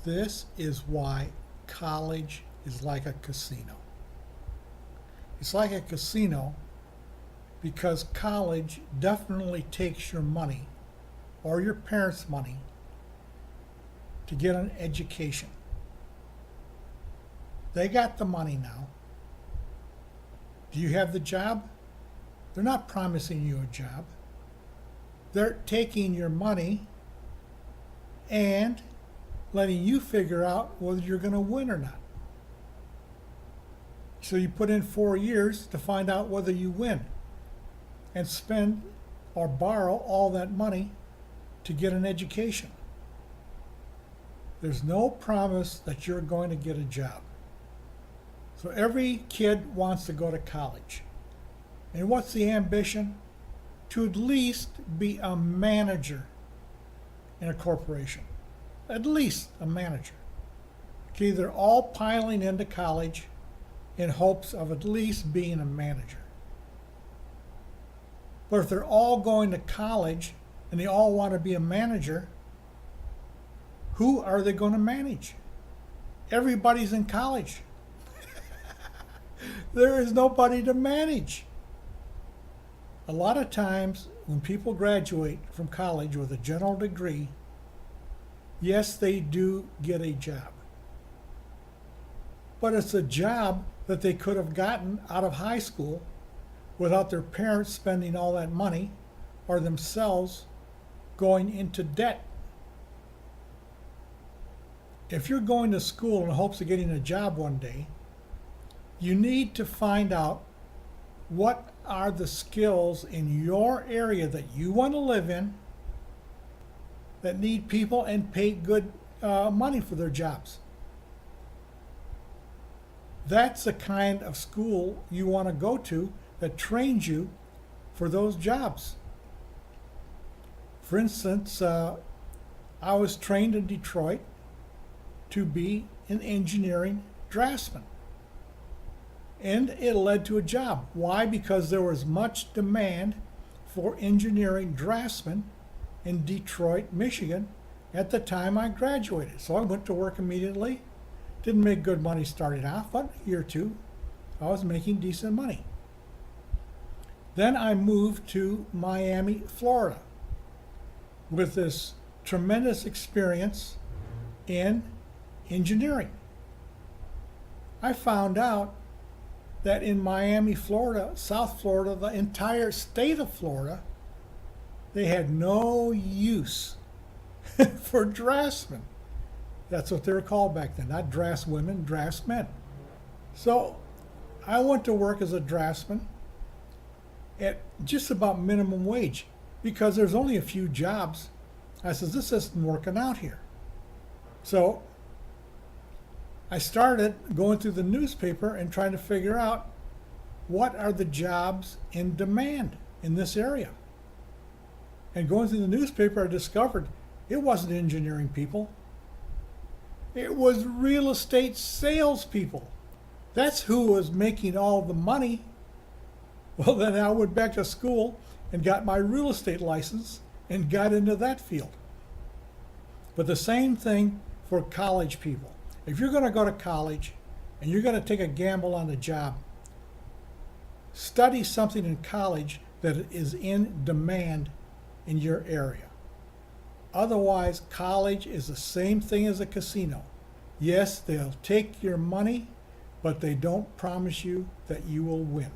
This is why college is like a casino. It's like a casino because college definitely takes your money or your parents' money to get an education. They got the money now. Do you have the job? They're not promising you a job. They're taking your money and letting you figure out whether you're going to win or not. So you put in 4 years to find out whether you win and spend or borrow all that money to get an education. There's no promise that you're going to get a job. So every kid wants to go to college. And what's the ambition? To at least be a manager in a corporation. At least a manager. Okay, they're all piling into college in hopes of at least being a manager. But if they're all going to college and they all want to be a manager, who are they going to manage? Everybody's in college. There is nobody to manage. A lot of times when people graduate from college with a general degree, yes, they do get a job. But it's a job that they could have gotten out of high school without their parents spending all that money or themselves going into debt. If you're going to school in hopes of getting a job one day, you need to find out what are the skills in your area that you want to live in that need people and pay good money for their jobs. That's the kind of school you want to go to that trains you for those jobs. For instance, I was trained in Detroit to be an engineering draftsman. And it led to a job. Why? Because there was much demand for engineering draftsmen in Detroit, Michigan at the time I graduated. So I went to work immediately. Didn't make good money starting off, but a year or two, I was making decent money. Then I moved to Miami, Florida, with this tremendous experience in engineering. I found out that in Miami, Florida, South Florida, the entire state of Florida, they had no use for draftsmen. That's what they were called back then, not draftswomen, draftsmen. So I went to work as a draftsman at just about minimum wage because there's only a few jobs. I said, this isn't working out here. So I started going through the newspaper and trying to figure out what are the jobs in demand in this area. And going through the newspaper, I discovered it wasn't engineering people. It was real estate salespeople. That's who was making all the money. Well, then I went back to school and got my real estate license and got into that field. But the same thing for college people. If you're going to go to college and you're going to take a gamble on a job, study something in college that is in demand in your area. Otherwise, college is the same thing as a casino. Yes, they'll take your money, but they don't promise you that you will win.